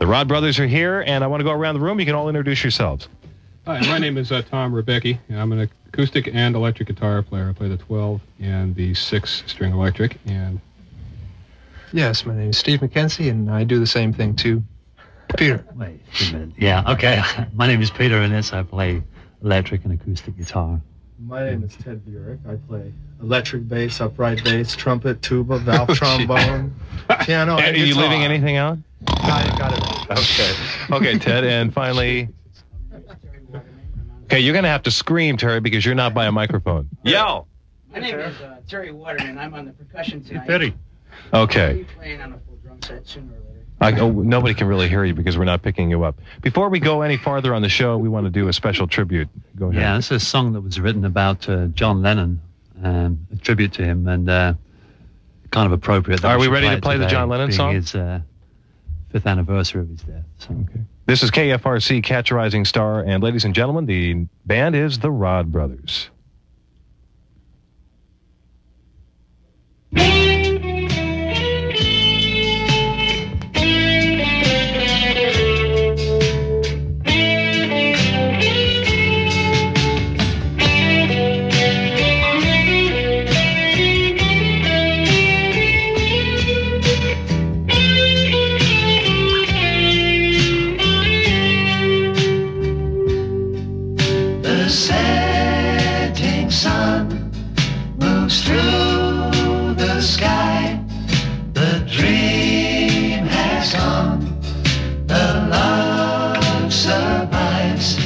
The Rod Brothers are here, and I want to go around the room. You can all introduce yourselves. Hi, my name is Tom Ribbecke, and I'm an acoustic and electric guitar player. I play the 12 and the 6-string electric. And yes, my name is Steve McKenzie, and I do the same thing too. Peter. Wait a minute. Yeah, okay. My name is Peter, and I play electric and acoustic guitar. My name is Ted Burek. I play electric bass, upright bass, trumpet, tuba, valve trombone, piano, and are you leaving anything out? I got it. Okay. Okay, Ted, and finally... Okay, you're going to have to scream, Terry, because you're not by a microphone. Yell! My name is Terry Waterman. I'm on the percussion tonight. Terry. Okay. I'll be playing on a full drum set sooner or later. Nobody can really hear you because we're not picking you up. Before we go any farther on the show, we want to do a special tribute. Go ahead. Yeah, this is a song that was written about John Lennon, a tribute to him, and kind of appropriate. Are we ready to play the John Lennon song? His 5th anniversary of his death. So. Okay. This is KFRC, Catch a Rising Star, and ladies and gentlemen, the band is the Rod Brothers. The setting sun moves through the sky. The dream has gone, the love survives,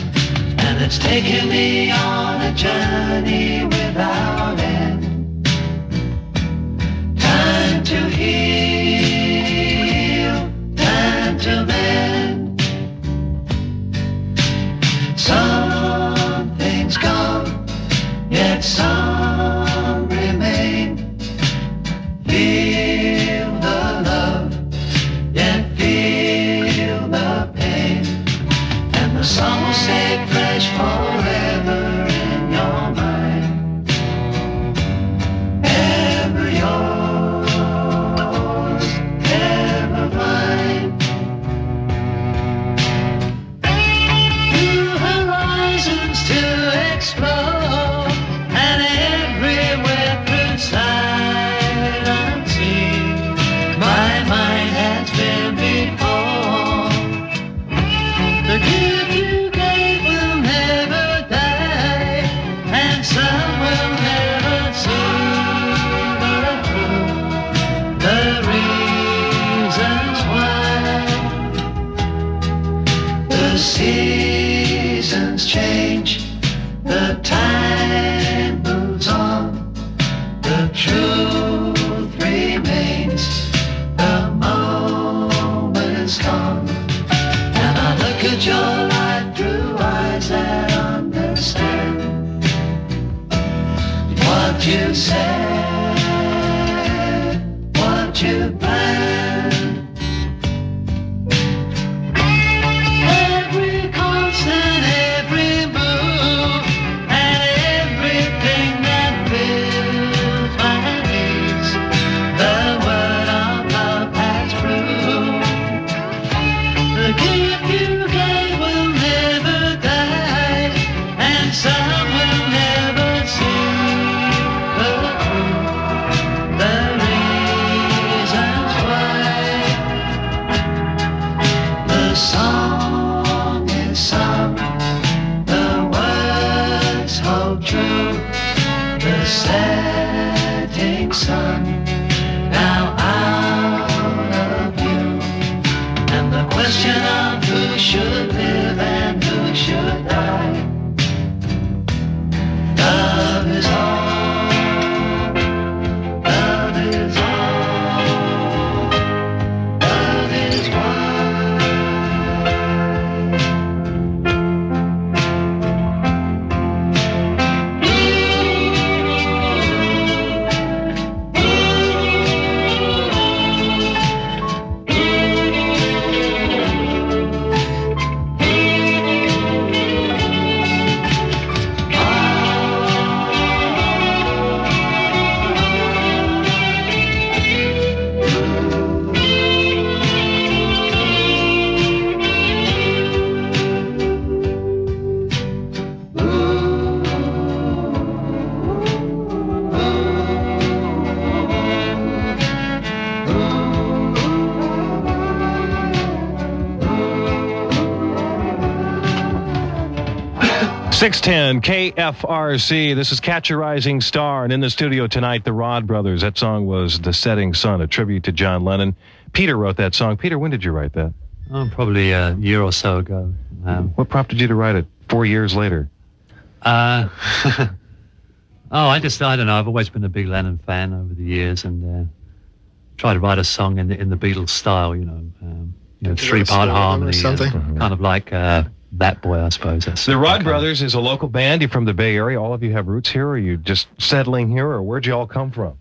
and it's taken me on a journey without end. Time to heal, time to mend. Something's gone, yet some remain. Feel the love, yet feel the pain. And the song will stay fresh forever in your mind. Ever yours, ever mine. New horizons to explore, and everywhere through sight unseen, my mind has been before. The gift you gave will never die, and some will never see the reasons why. The seasons change, the time moves on, the truth remains, the moment is gone. And I look at your life through eyes that understand what you said, what you planned. Every constant, every move, and everything that fills my needs, the word of love has proved. The gift you gave will never die, and some will never see the truth, the reasons why. The song is sung, the words hold true. The setting sun now out of view, and the question of who should live and who should die. Love is all, love is all, love is one. Ooh, ooh, ooh. 610 KFRC. This is Catch a Rising Star. And in the studio tonight, the Rod Brothers. That song was The Setting Sun, a tribute to John Lennon. Peter wrote that song. Peter, when did you write that? Probably a year or so ago. What prompted you to write it 4 years later? I don't know. I've always been a big Lennon fan over the years, and try to write a song in the Beatles style, three-part harmony, something. Kind of like That Boy, I suppose. The Rod Brothers is a local band. You're from the Bay Area. All of you have roots here, or are you just settling here, or where'd you all come from?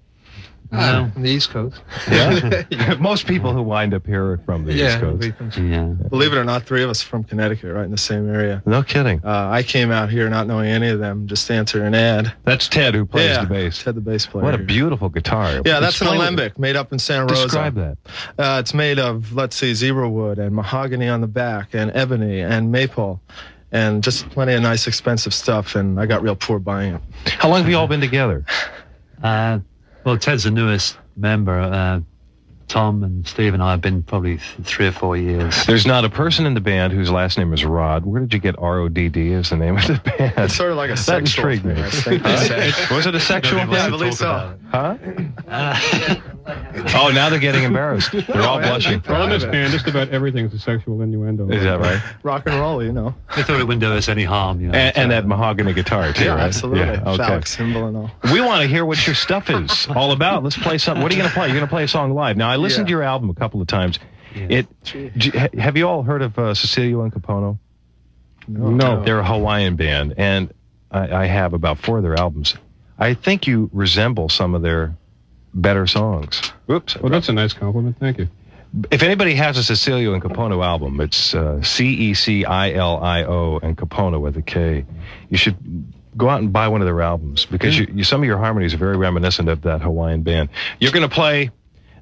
On the East Coast. Yeah. Most people who wind up here are from the East Coast. Believe it or not, 3 of us from Connecticut, right in the same area. No kidding. I came out here not knowing any of them, just answered an ad. That's Ted who plays the bass. Ted, the bass player. What a beautiful guitar. Yeah, that's an alembic made up in Santa Rosa. Describe that. It's made of, zebra wood and mahogany on the back and ebony and maple and just plenty of nice expensive stuff, and I got real poor buying it. How long have you all been together? Well, Ted's the newest member. Tom and Steve and I have been probably 3 or 4 years. There's not a person in the band whose last name is Rod. Where did you get R-O-D-D as the name of the band? It's sort of like a sexual thing, I think they say. Was it a sexual thing? Yeah, I believe so. Huh? Oh, now they're getting embarrassed. They're all blushing. Well, in this band, just about everything is a sexual innuendo. Is that right? Rock and roll, you know. They thought it wouldn't do us any harm, you know. And that mahogany guitar, too, Yeah, right? absolutely. Yeah, okay. Phallic symbol and all. We want to hear what your stuff is all about. Let's play something. What are you going to play? You're going to play a song live. Now, I listened to your album a couple of times. Yeah. Have you all heard of Cecilio and Capono? No. They're a Hawaiian band, and I have about 4 of their albums. I think you resemble some of their better songs. Oops. Well, that's a nice compliment. Thank you. If anybody has a Cecilio and Capono album, it's Cecilio and Capono with a K. You should go out and buy one of their albums, because some of your harmonies are very reminiscent of that Hawaiian band. You're going to play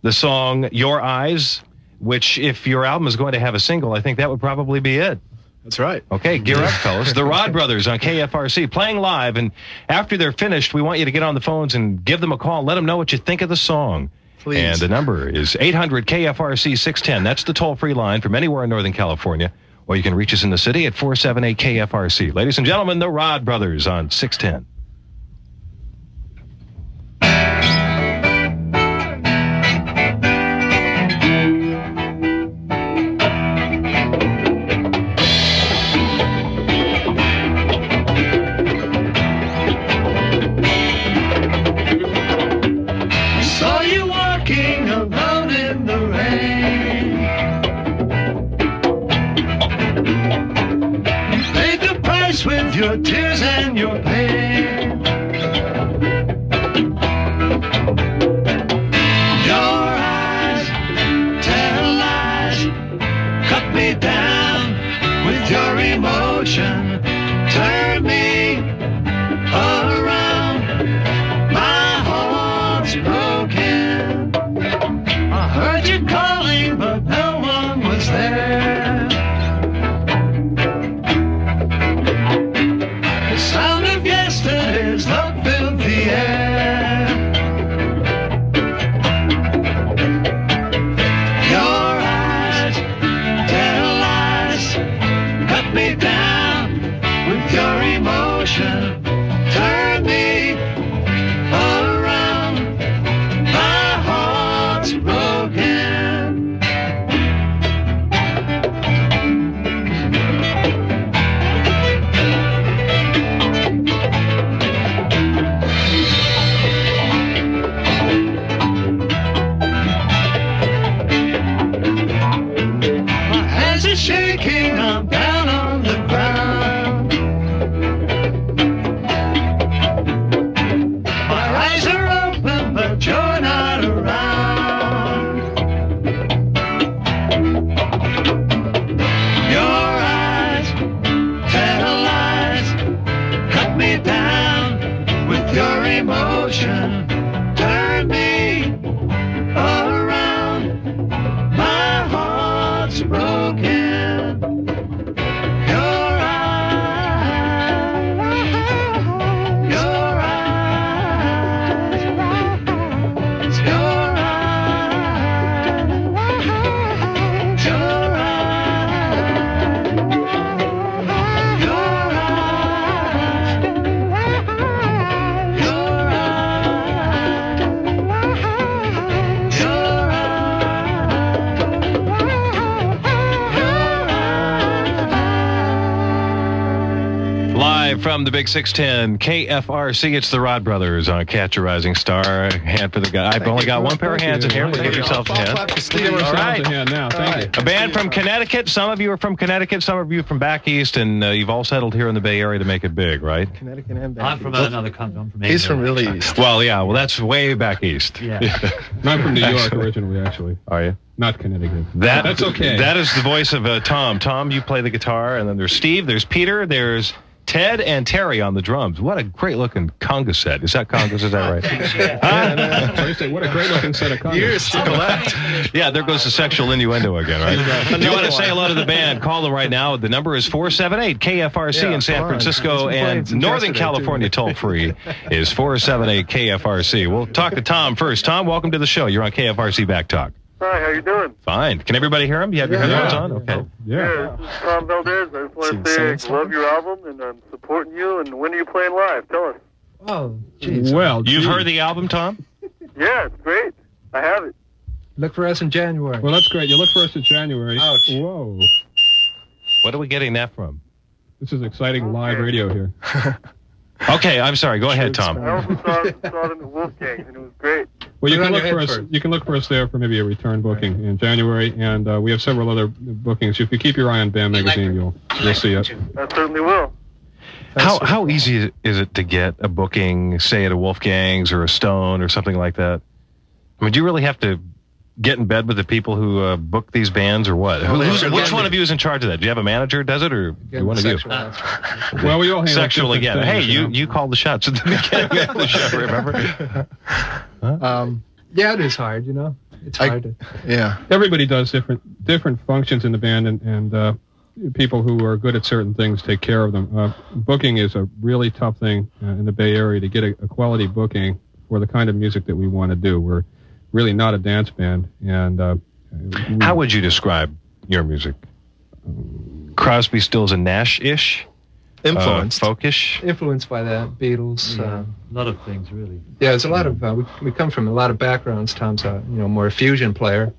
the song Your Eyes, which, if your album is going to have a single, I think that would probably be it. That's right. Okay, gear up, fellas. The Rod Brothers on KFRC playing live, and after they're finished, we want you to get on the phones and give them a call. Let them know what you think of the song. Please. And the number is 800-KFRC-610. That's the toll-free line from anywhere in Northern California. Or you can reach us in the city at 478-KFRC. Ladies and gentlemen, the Rod Brothers on 610. With your tears and your pain, your eyes tell lies, cut me down with your emotion, turn me around, my heart's broken. I heard you calling, but no one was there. Love filled the air. Your eyes tell lies, cut me down with your emotion, turn me around, my heart's broken. Shaking, I'm down on the ground. My eyes are open, but you're not around. Your eyes tell lies, cut me down with your emotion, turn me around, my heart's broken. Live from the Big 610 KFRC, it's the Rod Brothers on Catch a Rising Star. Hand for the guy. I've only got one pair of hands in here, but give yourself a hand. All right. A hand now. Thank you. A band from Connecticut. Some of you are from Connecticut, some of you from back east, and you've all settled here in the Bay Area to make it big, right? Connecticut and back I'm from another country. I'm from England. He's from really east. Well, yeah, well, that's way back east. Yeah. I'm from New York originally, actually. Are you? Not Connecticut. That's okay. That is the voice of Tom. Tom, you play the guitar, and then there's Steve, there's Peter, there's Ted and Terry on the drums. What a great-looking conga set. Is that congas? Is that right? What a great-looking set of congas. Years to collect. Yeah, there goes the sexual innuendo again, right? If you want to say hello to the band, call them right now. The number is 478 KFRC in San Francisco, and Northern California toll-free is 478 KFRC. We'll talk to Tom first. Tom, welcome to the show. You're on KFRC Back Talk. Hi, how you doing? Fine. Can everybody hear him? You have your headphones on? Okay. Yeah, this is Tom Valdez. I just want to say I love your album, and I'm supporting you, and when are you playing live? Tell us. Oh, jeez. Well, You've heard the album, Tom? Yeah, it's great. I have it. Look for us in January. Well, that's great. You look for us in January. Ouch. Whoa. What are we getting that from? This is exciting live radio here. Okay, I'm sorry. Go ahead, Tom. I also saw it in the Wolfgang, and it was great. Well, you Put it can on look your for head us. first. You can look for us there for maybe a return booking in January, and we have several other bookings. If you keep your eye on Band Magazine, you'll see it. I certainly will. How easy is it to get a booking, say at a Wolfgang's or a Stone or something like that? I mean, do you really have to get in bed with the people who book these bands, or what? Which one of you is in charge of that? Do you have a manager who does it, or one of you? Well, we all handle Sexual again. different Hey, things, you called the shots at the beginning of the show, remember? Yeah, it is hard, you know. It's hard to... Yeah. Everybody does different functions in the band, and people who are good at certain things take care of them. Booking is a really tough thing in the Bay Area to get a quality booking for the kind of music that we want to do. We're really not a dance band, and how would you describe your music? Crosby, Stills, and Nash-ish? Influenced. Folkish? Influenced by the Beatles. A lot of things, really. Yeah, there's a lot of... we come from a lot of backgrounds. Tom's more a fusion player.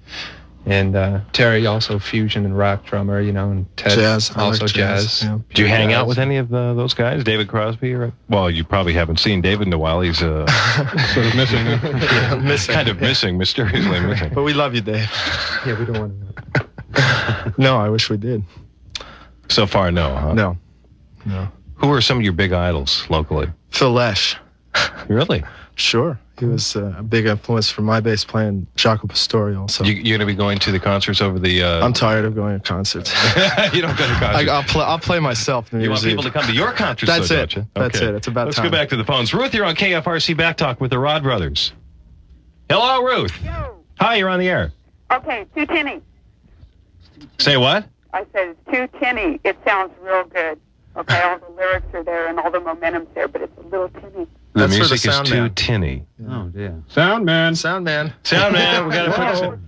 And Terry also fusion and rock drummer, and Ted jazz, also like jazz. Yeah. Do you hang out with any of those guys? David Crosby? Well, you probably haven't seen David in a while. He's sort of missing. Kind of missing, mysteriously missing. But we love you, Dave. Yeah, we don't want to... No, I wish we did. So far, no, huh? No. Who are some of your big idols locally? Phil Lesh. Really? Sure. He was a big influence for my bass playing Jaco Pastorial. So You're going to be going to the concerts over the... I'm tired of going to concerts. You don't go to concerts. I'll play myself. You want people to come to your concerts, That's though, it. don't you? That's Okay. it. It's about Let's time. go back to the phones. Ruth, you're on KFRC Back Talk with the Rod Brothers. Hello, Ruth. Yo. Hi, you're on the air. Okay, too tinny. Say what? I said it's too tinny. It sounds real good. Okay, all the lyrics are there and all the momentum's there, but it's a little tinny. The That's for the music is sound too man. tinny. Oh, dear. Sound man. Sound man. Sound man, we got to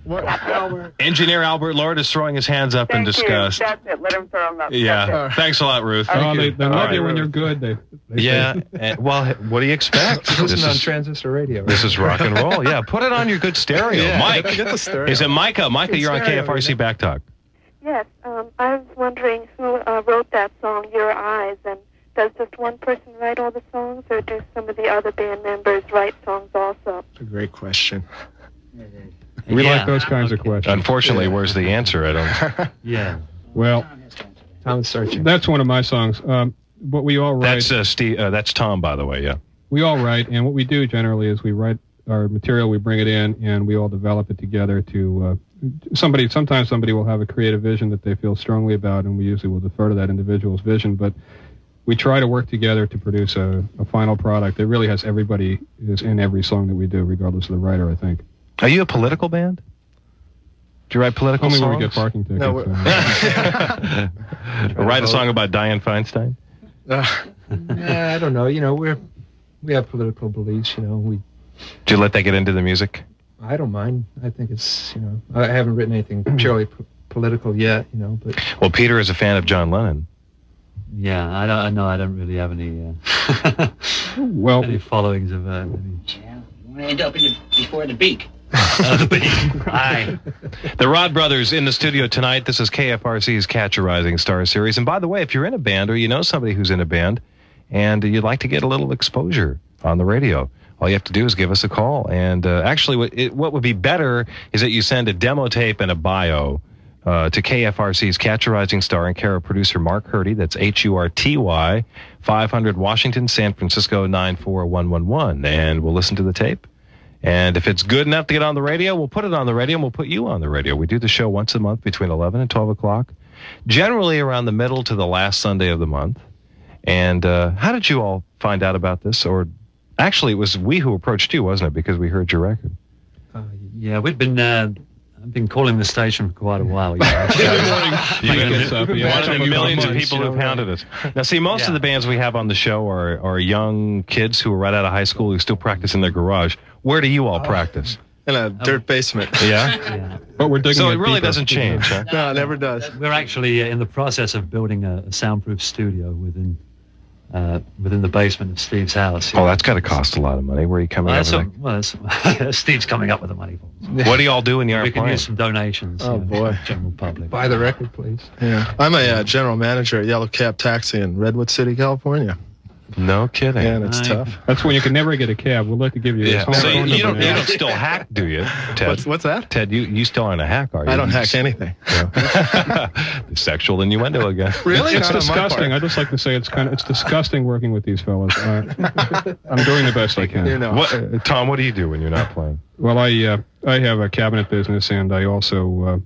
put this. Engineer Albert Lord is throwing his hands up in Thank disgust. you. That's it. Let him throw them up. Yeah. That's Thanks a lot, Ruth. Oh, they All love right. you when you're good. They Yeah. Well, what do you expect? Listen on transistor radio. This is rock and roll. Yeah, put it on your good stereo. Yeah, Mike. get the stereo. Is it Micah? Micah, you're on stereo, KFRC Back Talk. Yes, I was wondering who wrote that song, Your Eyes, and does just one person write all the songs, or do some of the other band members write songs also? That's a great question. We Yeah. like those kinds of questions. Unfortunately, where's the answer? I don't. Yeah. Well, Tom's searching. that's one of my songs. But we all write. That's Steve. That's Tom, by the way. Yeah. We all write, and what we do generally is we write our material, we bring it in, and we all develop it together to sometimes somebody will have a creative vision that they feel strongly about, and we usually will defer to that individual's vision, but we try to work together to produce a final product that really has everybody is in every song that we do, regardless of the writer, I think. Are you a political band? Do you write political Only songs? when we get parking tickets. No, Or write a song about Dianne Feinstein? I don't know. We have political beliefs. We. Do you let that get into the music? I don't mind. I think it's. I haven't written anything purely political yet. But. Well, Peter is a fan of John Lennon. Yeah, I don't really have any Well, any followings of any... Yeah, you want to end up before the beak. the beak. Aye. The Rod Brothers in the studio tonight. This is KFRC's Catch a Rising Star series. And by the way, if you're in a band or you know somebody who's in a band and you'd like to get a little exposure on the radio, all you have to do is give us a call. And actually, what would be better is that you send a demo tape and a bio to KFRC's Catch a Rising Star in care of producer Mark Hurty. That's HURTY, 500 Washington, San Francisco 94111. And we'll listen to the tape. And if it's good enough to get on the radio, we'll put it on the radio and we'll put you on the radio. We do the show once a month between 11 and 12 o'clock, generally around the middle to the last Sunday of the month. And how did you all find out about this? Or actually, it was we who approached you, wasn't it? Because we heard your record. Yeah, we've been... I've been calling the station for quite a while. One of the millions of people who've hounded us. Now, see, most of the bands we have on the show are young kids who are right out of high school who still practice in their garage. Where do you all practice? In a dirt basement. Yeah? But we're digging so it it really deeper. doesn't change, huh? No, it never does. We're actually in the process of building a soundproof studio within the basement of Steve's house. Oh, that's got to cost a lot of money. Where are you coming up with that? Steve's coming up with the money for us. What do y'all do when you We aren't can playing? use some donations. Oh, boy. General public. Buy the record, please. Yeah. I'm a general manager at Yellow Cab Taxi in Redwood City, California. No kidding. Yeah, and it's tough. That's when you can never get a cab. We'll like to give you Yeah. his So phone you number don't now. still hack, do you, Ted? What's that? Ted, you still aren't a hack, are you? I don't hack anything. Sexual innuendo again. Really? It's Not on my part. disgusting. I just like to say it's disgusting working with these fellas. I'm doing the best I can. You know. What, Tom, what do you do when you're not playing? Well, I have a cabinet business, and I also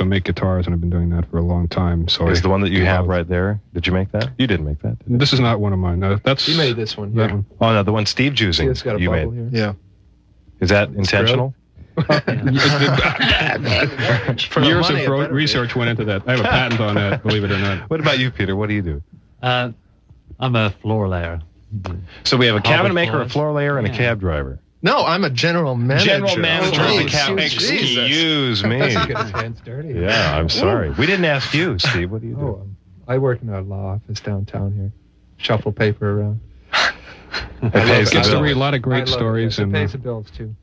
make guitars, and I've been doing that for a long time. So Is the one that you have right there? Did you make that? You didn't make that. Did you? This is not one of mine. No, that's You made this one. that Yeah. one. Oh no, the one Steve's See, using. it's got a you bubble made. here. Yeah. Is that intentional? For the Years money, it of better be. research went into that. I have a patent on that, believe it or not. What about you, Peter? What do you do? I'm a floor layer. So we have a cabinet Hardwood maker, a floors. floor layer, and a Yeah. cab driver. No, I'm a general manager. General manager of the Oh, cab. Jesus. Excuse me. That's get his hands dirty. Yeah, I'm sorry. We didn't ask you, Steve. What do you do? Oh, I work in a law office downtown here. Shuffle paper around. It pays the Gets to bill. read a lot of I great love stories. It And pays the bills, too.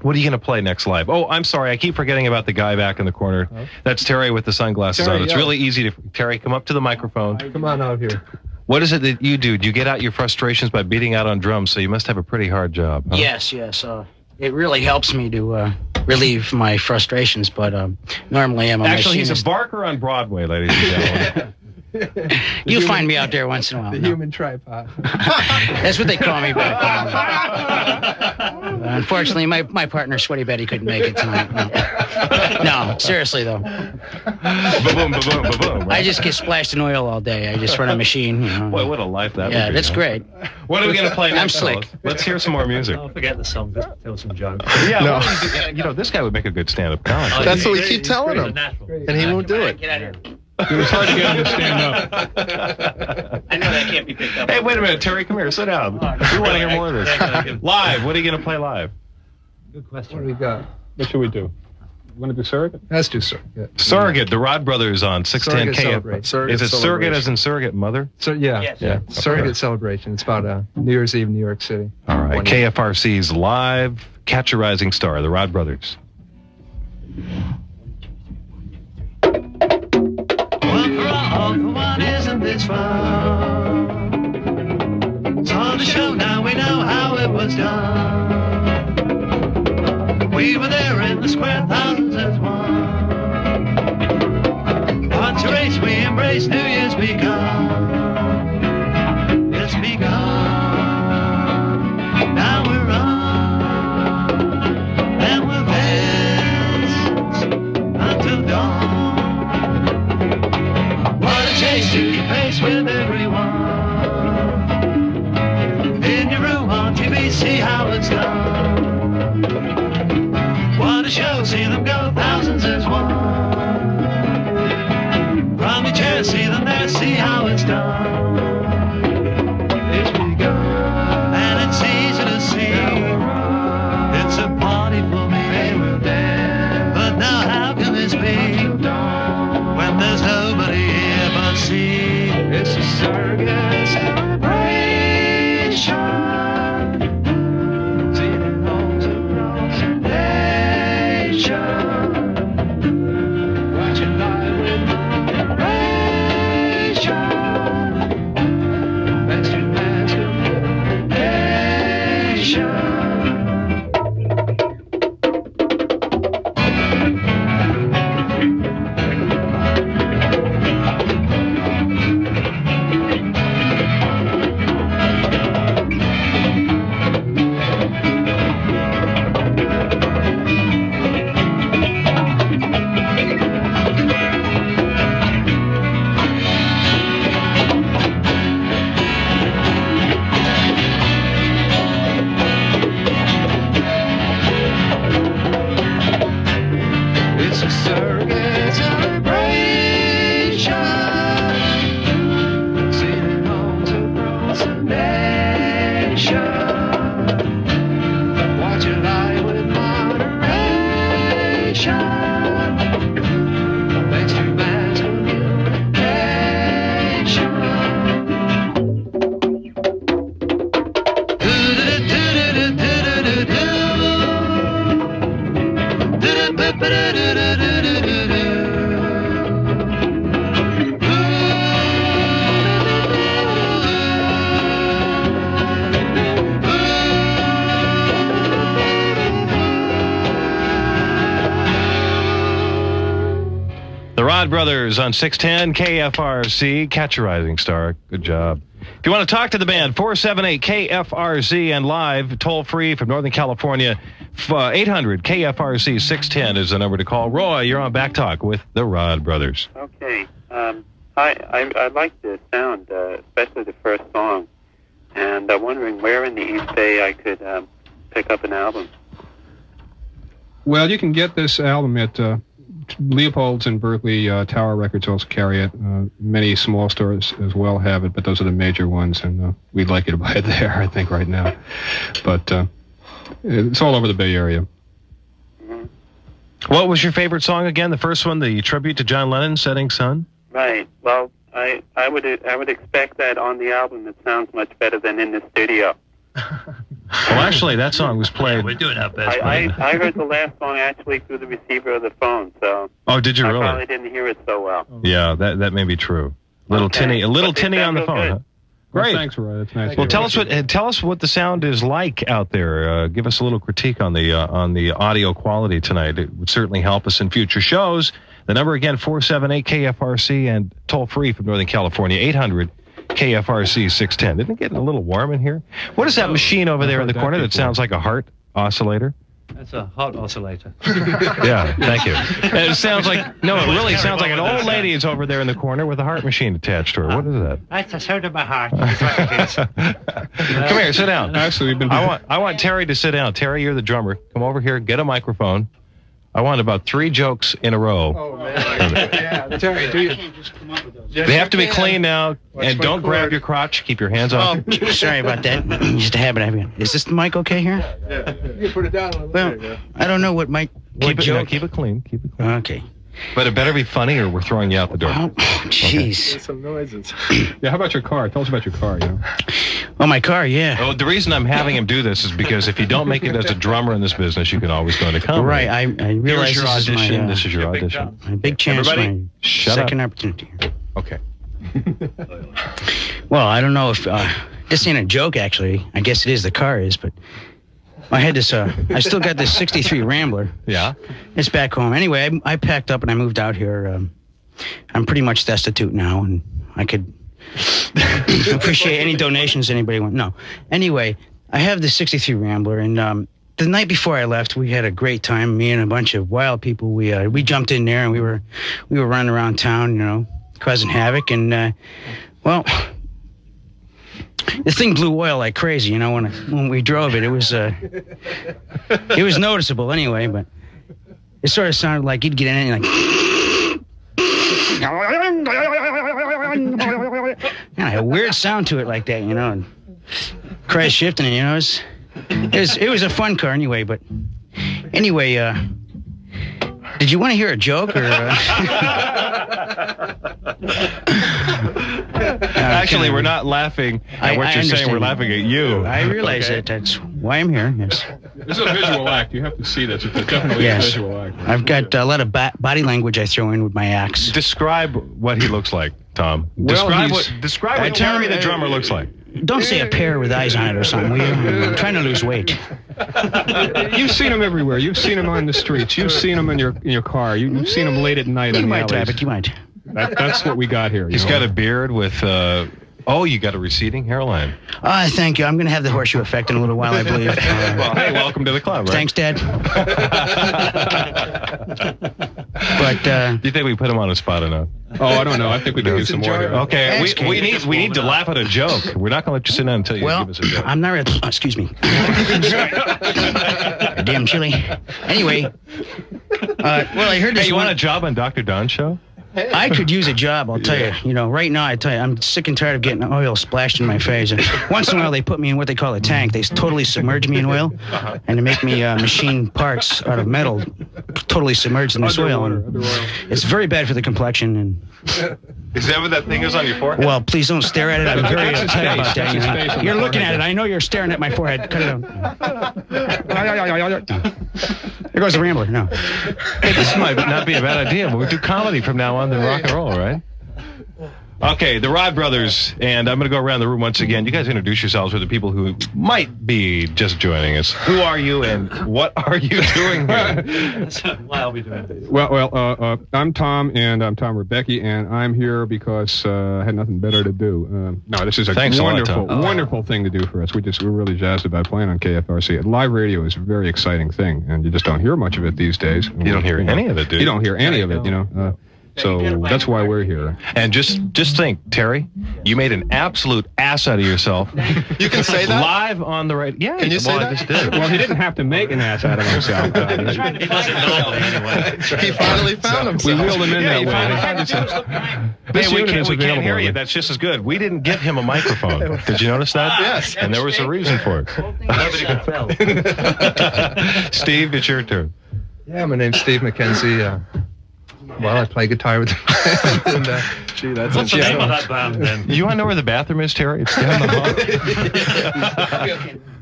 What are you going to play next live? Oh, I'm sorry. I keep forgetting about the guy back in the corner. Oh. That's Terry with the sunglasses Terry, on. It's yeah. really easy to... Terry, come up to the microphone. Come on out here. What is it that you do? Do you get out your frustrations by beating out on drums? So you must have a pretty hard job. Huh? Yes. It really helps me to relieve my frustrations, but normally I'm a Actually, he's a machinist. barker on Broadway, ladies and gentlemen. You find me out there once in a while. The no. human tripod. That's what they call me back home. Unfortunately, my partner, Sweaty Betty, couldn't make it tonight. No, seriously, though. Ba-boom, ba-boom, ba-boom. I Right? just get splashed in oil all day. I just run a machine. You know. Boy, what a life that would Yeah, be. that's huh? great. What are we going to play next? I'm slick. fellas? Let's hear some more music. Don't forget the song. Just tell some jokes. Yeah, No. well, you know, this guy would make a good stand-up comic. That's what we He's keep telling great, him. natural. And he won't do it. Get out of here. it was hard to get him to stand up. I know that can't be picked up. Hey, wait a minute, Terry, come here, sit down. We want to hear more of this. Live, what are you going to play live? Good What do question. we got? What should we do? You want to do surrogate? Let's do surrogate. Surrogate, the Rod Brothers on 610 Surrogate KF. Celebration. Surrogate Is it surrogate Celebration. as in surrogate mother? So yeah, Yes. yeah. Surrogate celebration. It's about New Year's Eve, New York City. All right, One year. KFRC's live Catch a Rising Star, the Rod Brothers. One for all, for one isn't this fun? Saw the show, now we know how it was done. We were there in the square, thousands as one. Once a race, we embraced New Year's begun. It's begun. Now we're on, and we're vexed until dawn. What a chase to keep pace with everyone. In your room on TV, see how it's done. What a show, see them go, thousands as one. From your chair, see them there, see how it's done. It's begun, and it's easy to see. It's a party for me. But now how can this be? When there's nobody here but see. It's a surrogate celebration. See it in homes across the nation. Watching live with my generation. Best in man Brothers on 610 KFRC. Catch a rising star. Good job. If you want to talk to the band, 478 KFRC and live, toll free from Northern California, 800 KFRC 610 is the number to call. Roy, you're on Back Talk with the Rod Brothers. Okay. I like the sound, especially the first song. And I'm wondering where in the East Bay I could pick up an album. Well, you can get this album at Leopold's in Berkeley. Tower Records also carry it. Many small stores as well have it, but those are the major ones, and we'd like you to buy it there, I think, right now. But it's all over the Bay Area. Mm-hmm. What was your favorite song again? The first one, the tribute to John Lennon, Setting Sun? Right. Well, I would expect that on the album it sounds much better than in the studio. Well, actually, that song was played. Yeah, we're doing our best. I heard the last song actually through the receiver of the phone, so. Oh, did you I really? probably didn't hear it so well. Yeah, that may be true. A little tinny on the phone. Huh? Great. Well, thanks, Roy. That's nice. Well, tell us what the sound is like out there. Give us a little critique on the audio quality tonight. It would certainly help us in future shows. The number again, 478 KFRC, and toll free from Northern California, 800 KFRC 610. Isn't it getting a little warm in here? What is that machine over there in the corner that sounds like a heart oscillator? That's a heart oscillator. Yeah, thank you. It sounds like, no, it really sounds like an old lady is over there in the corner with a heart machine attached to her. What is that? That's the sound of my heart. Come here, sit down. Actually, we've been. I want Terry to sit down. Terry, you're the drummer. Come over here, get a microphone. I want about 3 jokes in a row. Oh, man. Yeah, Terry, do you? They have to be clean now, and don't grab your crotch. Keep your hands off. Oh, sorry about that. Just a habit I've got. Is this the mic okay here? Yeah. You can put it down a little bit. Well, I don't know what mic. Keep it clean. Keep it clean. Okay. But it better be funny, or we're throwing you out the door. Oh, jeez. There's some noises. Yeah, how about your car? Tell us about your car, you know. Oh, my car, yeah. Oh, the reason I'm having him do this is because if you don't make it as a drummer in this business, you can always go into comedy. Right, I realize Here's your this audition. is my, This is your audition. my big chance, Everybody, my shut second up. opportunity. Okay. Well, I don't know if this ain't a joke, actually. I guess it is. The car is, but I had this. I still got this '63 Rambler. Yeah. It's back home. Anyway, I packed up and I moved out here. I'm pretty much destitute now, and I could appreciate any donations anybody wants. No. Anyway, I have the '63 Rambler, and the night before I left, we had a great time. Me and a bunch of wild people. We jumped in there and we were running around town, you know, causing havoc. And well, the thing blew oil like crazy. You know, when we drove it, it was noticeable anyway. But it sort of sounded like you'd get in it and a weird sound to it like that, you know, and crash shifting it, you know. It was a fun car anyway, but anyway, did you want to hear a joke or? Actually, we're not laughing at what you're saying. We're laughing at you. I realize that. That's why I'm here. Yes. This is a visual act. You have to see this. It's definitely a visual act. I've got a lot of body language I throw in with my acts. Describe what he looks like, Tom. Describe what Terry the drummer looks like. Don't say a pear with eyes on it or something, will you? I'm trying to lose weight. You've seen him everywhere. You've seen him on the streets. You've seen him in your car. You've seen him late at night you on the might, alleys. Rabbit, you might. That's what we got here. He's got a beard with, you got a receding hairline. Thank you. I'm going to have the horseshoe effect in a little while, I believe. Well, hey, welcome to the club, right? Thanks, Dad. But, do you think we put him on the spot enough? Oh, I don't know. I think we can do some more here. Okay, we need to laugh at a joke. We're not going to let you sit down until you give us a joke. I'm not ready. Excuse me. Damn chilly. Anyway, I heard this. Hey, you want a job on Dr. Don's show? I could use a job, I'll tell you. You know, right now, I tell you, I'm sick and tired of getting oil splashed in my face. And once in a while, they put me in what they call a tank. They totally submerge me in oil, and they make me machine parts out of metal, totally submerged in this oil. And it's very bad for the complexion. And is that what that thing is on your forehead? well, please don't stare at it. I'm very upset about that. You know. You're looking at it. I know you're staring at my forehead. Cut it out. There goes the Rambler. No. Hey, this might not be a bad idea. We'll do comedy from now on, then rock and roll, right? Okay, the Rod Brothers, and I'm going to go around the room once again. You guys introduce yourselves for the people who might be just joining us. Who are you, and what are you doing here? Why are we doing this? Well, I'm Tom, and I'm Tom Ribbecke, and I'm here because I had nothing better to do. No, this is a wonderful thing to do for us. We're really jazzed about playing on KFRC. Live radio is a very exciting thing, and you just don't hear much of it these days. You don't hear any of it, do you? You don't hear any of it, you know. So that's why we're here. And just think, Terry, you made an absolute ass out of yourself. You can say that? Live on the radio. Yeah. Can you say that? I just did. Well, he didn't have to make an ass out of himself. He finally found himself. We wheeled him in Yeah, that way. Hey, we can't hear you. That's just as good. We didn't give him a microphone. Did you notice that? Yes. And there was a reason for it. Nobody could tell. Steve, it's your turn. Yeah, my name's Steve McKenzie. Well, I play guitar with the band. And, Gee, that's What's the name of that band, then? You want to know where the bathroom is, Terry? It's down the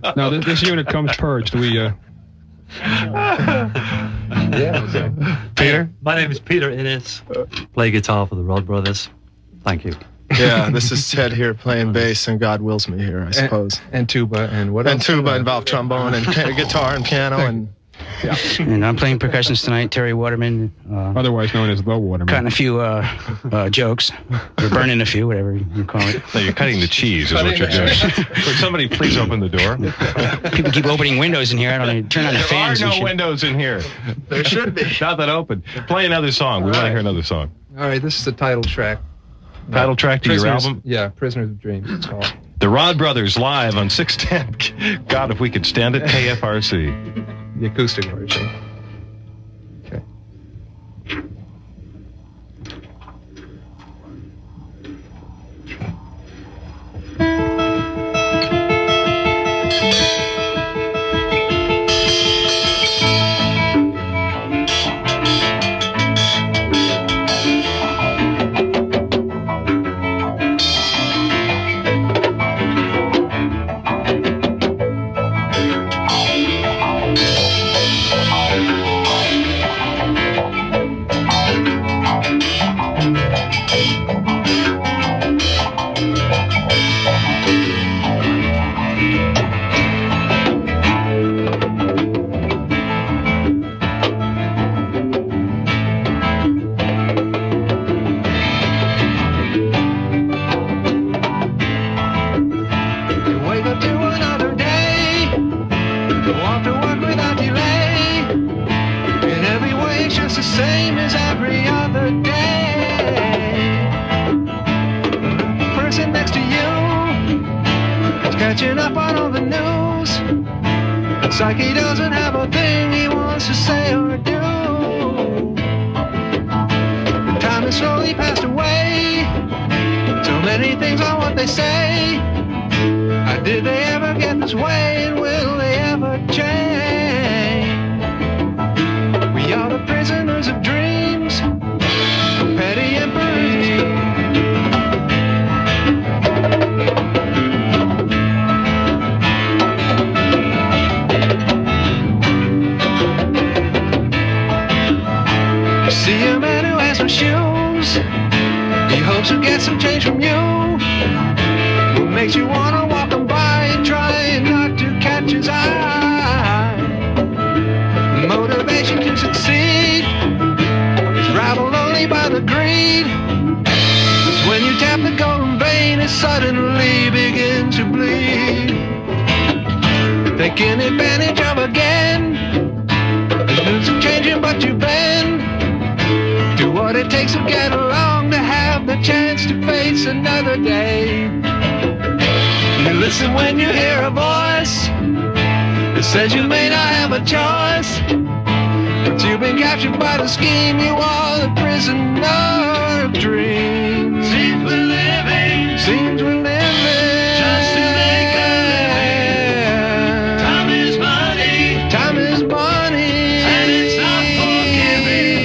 hall. No, this unit comes purged. We, Peter? My name is Peter Innes. Play guitar for the Rod Brothers. Thank you. Yeah, this is Ted here playing bass, and God wills me here, I suppose. and tuba, and what And else? tuba, and valve trombone, and guitar, and piano, and... Yeah. And I'm playing percussions tonight, Terry Waterman. otherwise known as the Waterman. Cutting a few jokes. Or burning a few, whatever you call it. No, you're cutting the cheese is what you're doing. Would somebody please open the door? People keep opening windows in here. I don't know. Turn on the fans. There are and no shit. windows in here. There should be. Not that open. Play another song. We want to hear another song. All right, this is the title track. Title track to your Prisoners- album? Yeah, Prisoners of Dreams, it's called. The Rod Brothers live on 610. God, if we could stand it, KFRC. The acoustic version. Okay. catching up on all the news. It's like he doesn't have a thing he wants to say or do. Time has slowly passed away. So many things are what they say. How did they ever get this way, and will they ever change? We are the prisoners of dreams, petty emperors. See a man who has no shoes. He hopes to get some change from you. What makes you wanna walk him by and try not to catch his eye? Motivation to succeed is rivaled only by the greed. It's when you tap the golden vein, it suddenly begins to bleed. Taking advantage of again. There's some changing, but you bend. Do what it takes to get along, to have the chance to face another day. You listen when you hear a voice that says you may not have a choice, but you've been captured by the scheme. You are the prisoner of dreams. Seems we're living, seems we're living just to make a living. Time is money, time is money, and it's not forgiving.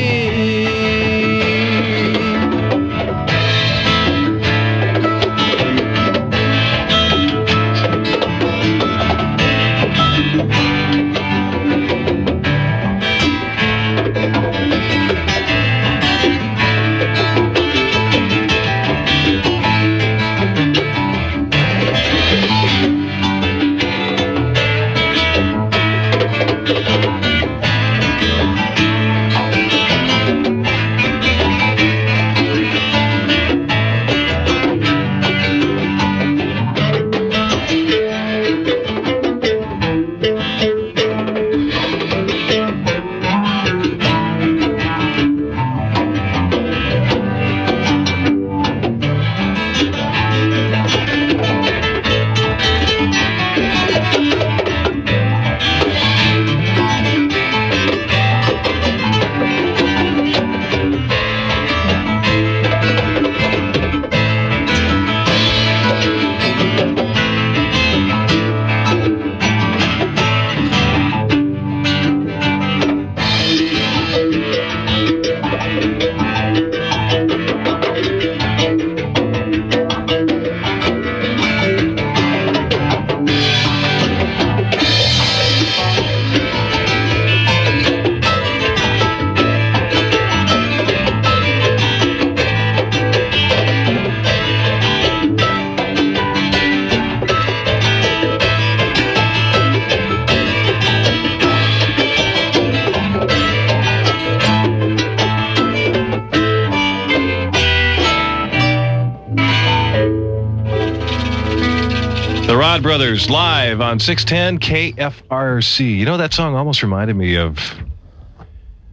The Rod Brothers live on 610 KFRC. You know, that song almost reminded me of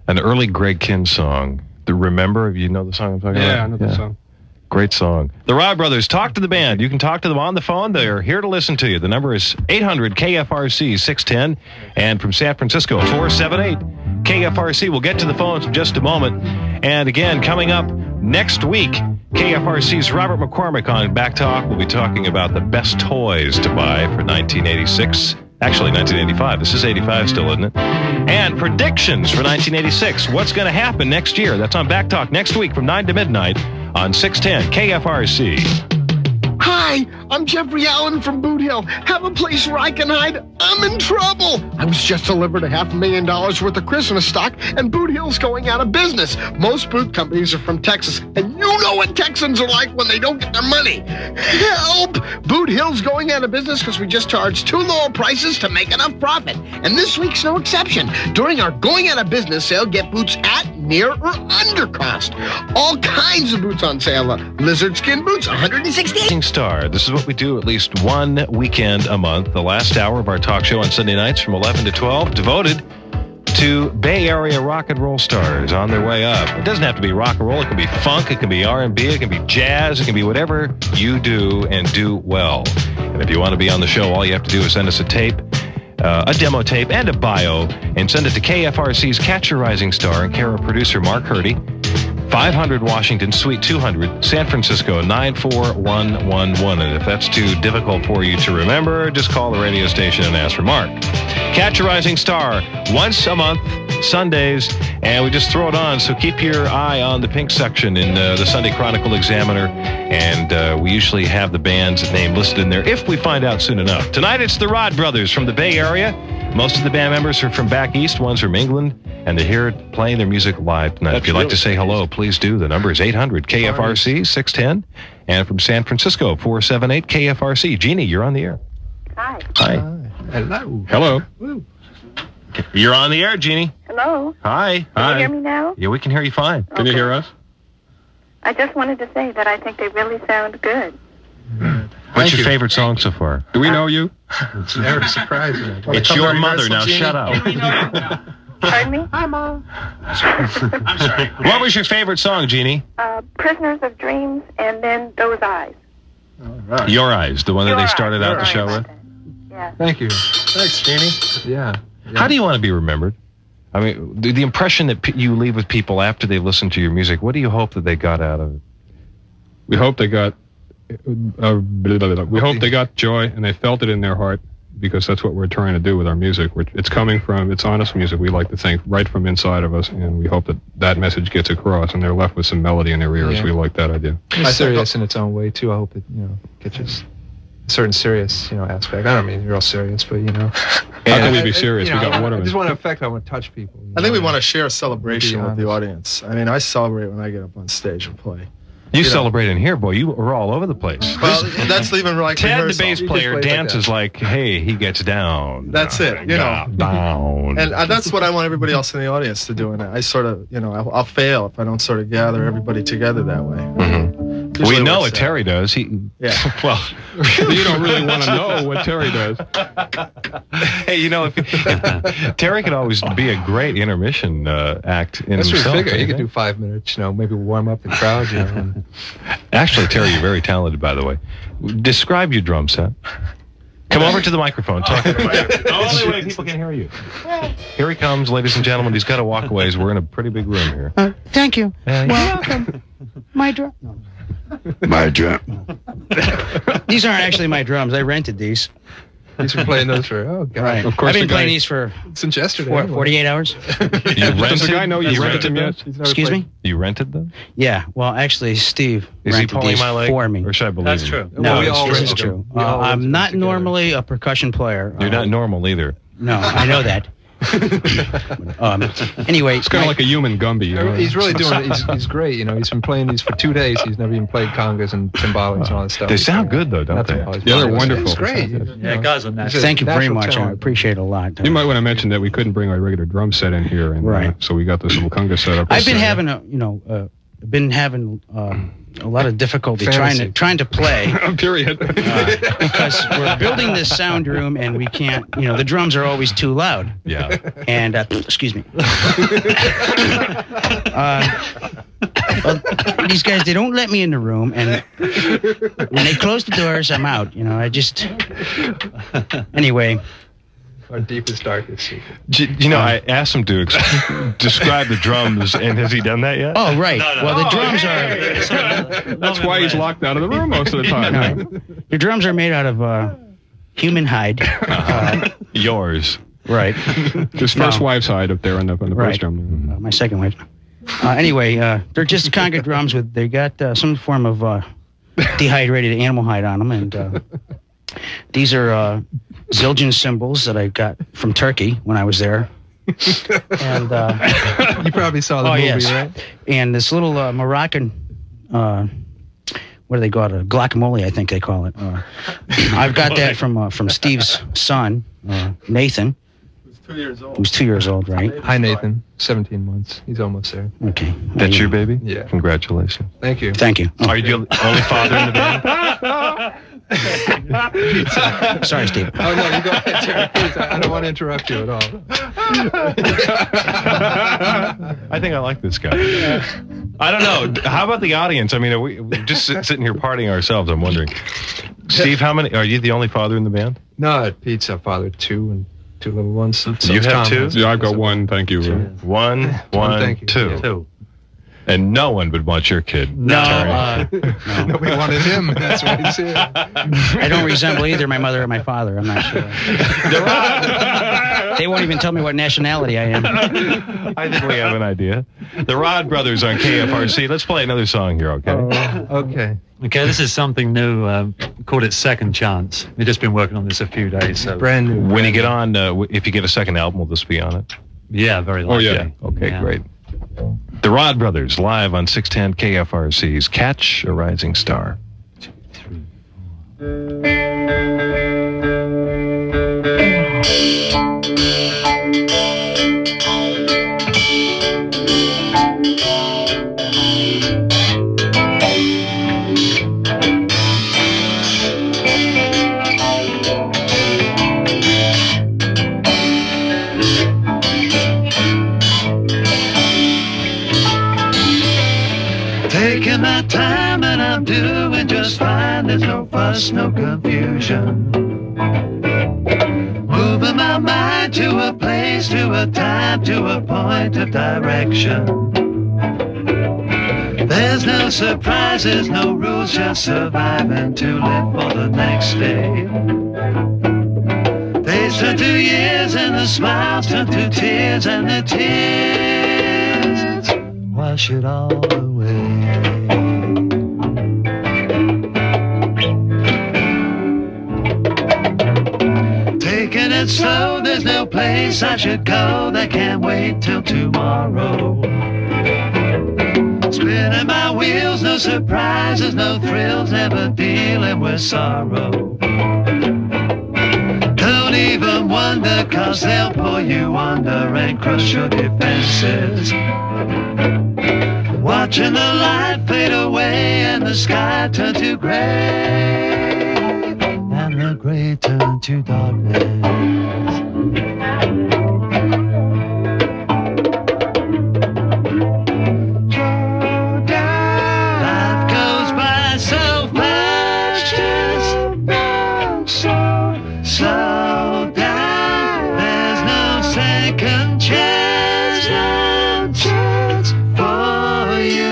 an early Greg Kihn song. The Remember? You know the song I'm talking about? Yeah, I know the song. Great song. The Rod Brothers, talk to the band. You can talk to them on the phone. They're here to listen to you. The number is 800 KFRC 610. And from San Francisco, 478 KFRC. We'll get to the phones in just a moment. And again, coming up next week, KFRC's Robert McCormick on Back Talk will be talking about the best toys to buy for 1986. Actually, 1985. This is 85 still, isn't it? And predictions for 1986. What's going to happen next year? That's on Back Talk next week from 9 to midnight on 610 KFRC. Hi, I'm Jeffrey Allen from Boot Hill. Have a place where I can hide? I'm in trouble. I was just delivered $500,000 worth of Christmas stock, and Boot Hill's going out of business. Most boot companies are from Texas, and you know what Texans are like when they don't get their money. Help! Boot Hill's going out of business because we just charged too low prices to make enough profit. And this week's no exception. During our going out of business sale, get boots at, near, or under cost. All kinds of boots on sale. Lizard skin boots, $168. Star. This is what we do at least one weekend a month. The last hour of our talk show on Sunday nights from 11 to 12, devoted to Bay Area rock and roll stars on their way up. It doesn't have to be rock and roll. It can be funk. It can be R&B. It can be jazz. It can be whatever you do and do well. And if you want to be on the show, all you have to do is send us a tape, a demo tape, and a bio, and send it to KFRC's Catch a Rising Star in care of producer Mark Hurdy, 500 Washington, Suite 200, San Francisco, 94111. And if that's too difficult for you to remember, just call the radio station and ask for Mark. Catch a Rising Star once a month, Sundays, and we just throw it on. So keep your eye on the pink section in the Sunday Chronicle Examiner, and we usually have the band's name listed in there if we find out soon enough. Tonight it's the Rod Brothers from the Bay Area. Most of the band members are from back east, one's from England, and they're here playing their music live tonight. If you'd like to say hello, please do. The number is 800 KFRC 610, and from San Francisco, 478 KFRC. Jeannie, you're on the air. Hi. Hi. Hello. Hello. You're on the air, Jeannie. Hello. Hi. Can you hear me now? Yeah, we can hear you fine. Okay. Can you hear us? I just wanted to say that I think they really sound good. What's your favorite song so far? Do we know you? It's never surprising. It's your mother. Now shut up. Pardon me? Hi, Mom. I'm sorry. What was your favorite song, Jeannie? Prisoners of Dreams, and then Those Eyes. All right. Your Eyes, the one that they started out the show with? Yeah. Thank you. Thanks, Jeannie. Yeah. How do you want to be remembered? I mean, the impression that you leave with people after they listen to your music, what do you hope that they got out of it? We hope they got we hope they got joy and they felt it in their heart, because that's what we're trying to do with our music. It's coming from, it's honest music, we like to think, right from inside of us, and we hope that that message gets across and they're left with some melody in their ears. Yeah. We like that idea. It's serious in its own way, too. I hope it, gets us a certain serious, aspect. I don't mean real serious, but, How can we be serious? We got Waterman. I just want to affect, I want to touch people. I think we want to share a celebration with the audience. I mean, I celebrate when I get up on stage and play. You celebrate in here, boy. You were all over the place. Well, that's even like Ted, rehearsal. the bass player, dances like, hey, he gets down. That's it, Down. And that's what I want everybody else in the audience to do. And I sort of, I'll fail if I don't sort of gather everybody together that way. Mm-hmm. We know what Terry does. Well, you don't really want to know what Terry does. Hey, if Terry could always be a great intermission act in That's himself. Figure. He could do 5 minutes, maybe warm up the crowd. Actually, Terry, you're very talented, by the way. Describe your drum set. Come over to the microphone. Talk to the microphone. The only way people can hear you. Here he comes, ladies and gentlemen. He's got to walk away. We're in a pretty big room here. Thank you. Welcome. My drum. No. My drum. These aren't actually my drums. I rented these. He's been playing those for, God. Right. Of course, I've been playing these for since yesterday. 48 hours. Does the guy know you rented them yet? Excuse me? You rented them? Yeah. Well, actually, Steve rented these for me. Or should I believe That's him? true. No, well, this is true. I'm not normally a percussion player. You're not normal either. No, I know that. Anyway, it's kind of like a human Gumby. He's really doing it. He's great. He's been playing these for 2 days. He's never even played congas and timbales and all that stuff. They sound good, though, don't they? Yeah, they're wonderful. It's great. Yeah, guys on that. Thank you very much. I appreciate it a lot. You might want to mention that we couldn't bring our regular drum set in here, and right. So we got this little conga set up. I've been having been having a lot of difficulty trying to play. Period. Because we're building this sound room and we can't. The drums are always too loud. Yeah. And excuse me. These guys, they don't let me in the room, and when they close the doors, I'm out. Anyway. Our deepest, darkest secret. I asked him to describe the drums, and has he done that yet? Oh, right. Well, the drums are... That's why he's locked out of the room most of the time. No. The drums are made out of human hide. Yours. Right. His first wife's hide up there on the bass drum. My second wife. Anyway, they're just conga drums they got some form of dehydrated animal hide on them, and these are Zildjian cymbals that I got from Turkey when I was there. And you probably saw the movie, right? And this little Moroccan, what do they call it? Guacamole, I think they call it. I've got that from Steve's son, Nathan. Who's 2 years old. Who's 2 years old, right? Hi, Nathan. 17 months. He's almost there. Okay. That's your baby? Yeah. Congratulations. Thank you. Thank you. Are you the only father in the band? Sorry, Steve. Oh, no, you go ahead, Terry. Please, I don't want to interrupt you at all. I think I like this guy. I don't know. How about the audience? I mean, are we just sitting here partying ourselves? I'm wondering. Steve, how many? Are you the only father in the band? No, Pete's a father, 2 and 2 little ones. So you have 2? Yeah, I've got 1. Thank you. 1, thank you. 2. 2. And no one would want your kid. No. Nobody wanted him. That's why he's here. I don't resemble either my mother or my father. I'm not sure. They won't even tell me what nationality I am. I think we have an idea. The Rod Brothers on KFRC. Let's play another song here, okay? Okay. Okay, this is something new. Called it Second Chance. We've just been working on this a few days. So Brand new. When you get on, if you get a second album, will this be on it? yeah, very likely. yeah. Okay, Yeah. great. The Rod Brothers, live on 610 KFRC's Catch a Rising Star. 2, 3, 4. Taking my time and I'm doing just fine. There's no fuss, no confusion. Moving my mind to a place, to a time, to a point of direction. There's no surprises, no rules, just surviving to live for the next day. Days turn to years and the smiles turn to tears and the tears wash it all away. Taking it slow, there's no place I should go that can't wait till tomorrow. Spinning my wheels, no surprises, no thrills, never dealing with sorrow. Don't even wonder, 'cause they'll pull you under and crush your defenses. Watching the light fade away and the sky turn to gray, and the gray turn to darkness. Life goes by so fast, just slow down. There's no second chance, no chance for you.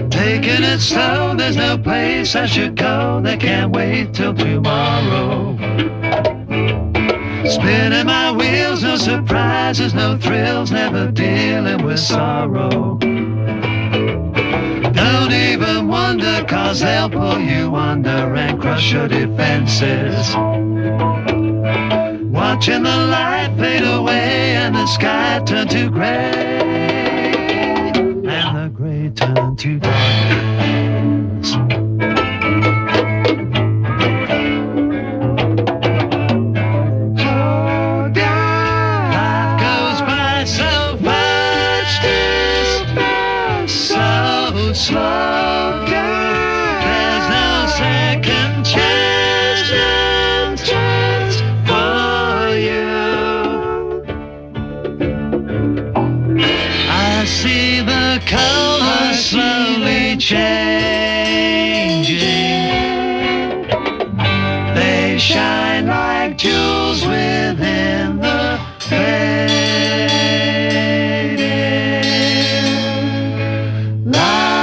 Taking it slow, there's no place I should go that can't wait till tomorrow. Spinning my wheels, no surprises, no thrills, never dealing with sorrow. Don't even wonder, 'cause they'll pull you under and crush your defenses. watching the light fade away and the sky turn to gray, and the gray turn to darkness. Oh, God. Life goes by so fast, so slow. There's no second chance for you. I see the colors slowly changing. They shine like jewels within the fading light.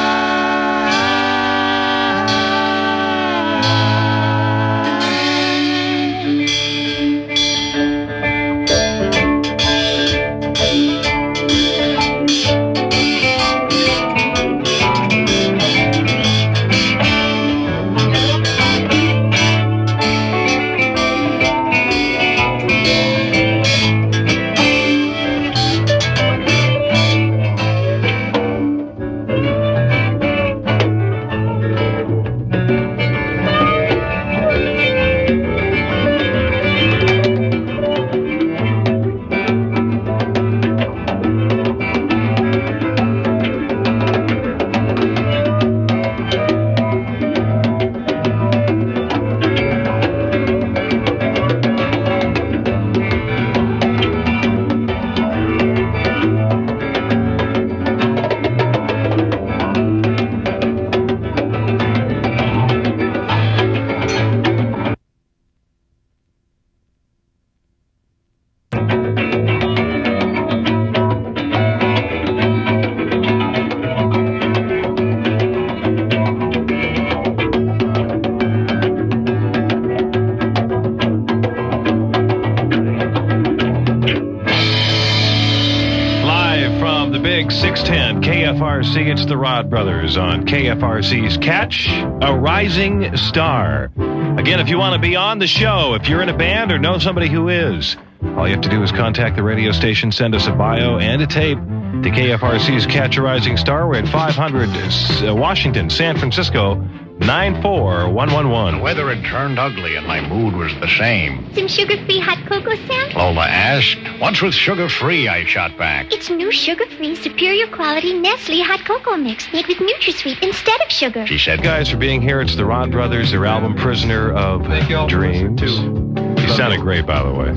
Big 610 KFRC. It's the Rod Brothers on KFRC's Catch a Rising Star. Again, if you want to be on the show, if you're in a band or know somebody who is, all you have to do is contact the radio station, send us a bio and a tape to KFRC's Catch a Rising Star. We're at 500 Washington, San Francisco, 94111. The weather had turned ugly and my mood was the same. Some sugar-free hot cocoa, Sam? Lola asked. Once with sugar-free, I shot back. It's new sugar-free, superior quality Nestle hot cocoa mix made with NutraSweet instead of sugar. She said, guys, for being here. It's the Rod Brothers, their album Prisoner of Dreams. You sounded great, by the way.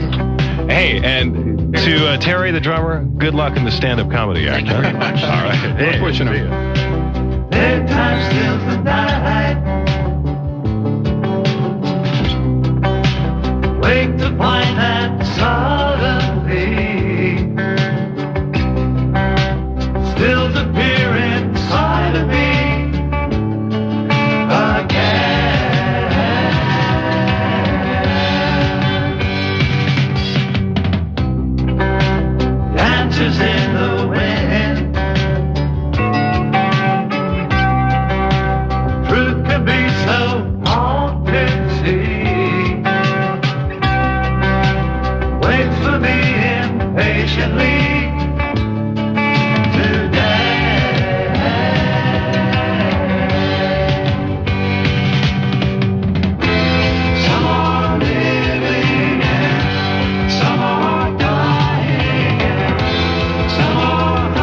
Hey, and to Terry, the drummer, good luck in the stand-up comedy act. Thank you very much. All right. We're pushing it. Bedtime still the night. Wake to find that suddenly stills appear inside of me again. Dances in the wind. Truth can be so haunted, see. Waits for me impatiently today. Some are living and some are dying and some are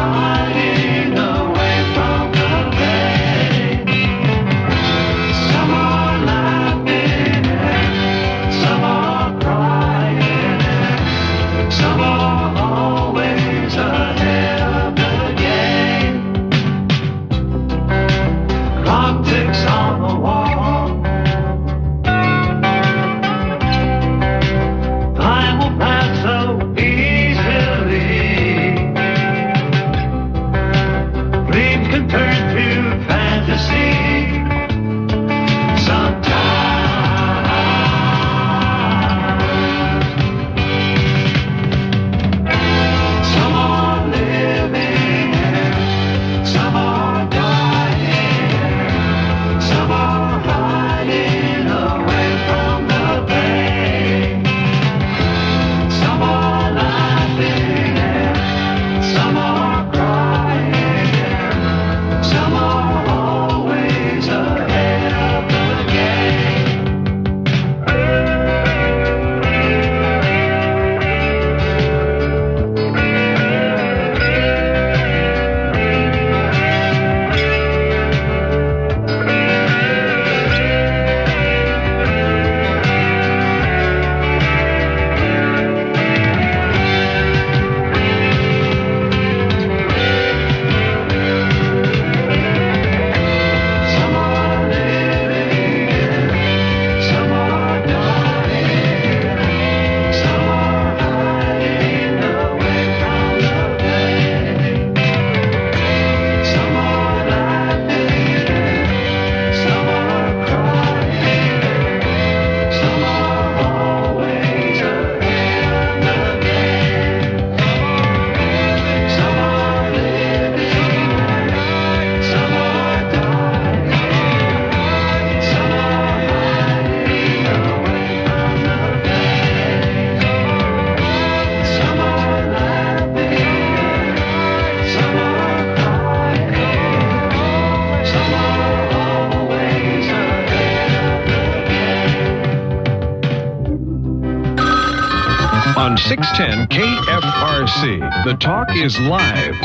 610 KFRC. The talk is live.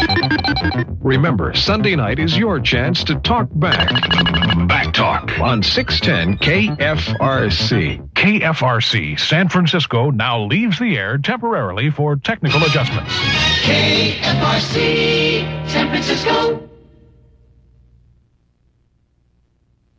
Remember, Sunday night is your chance to talk back. Back Talk on 610 KFRC. KFRC San Francisco now leaves the air temporarily for technical adjustments. KFRC San Francisco.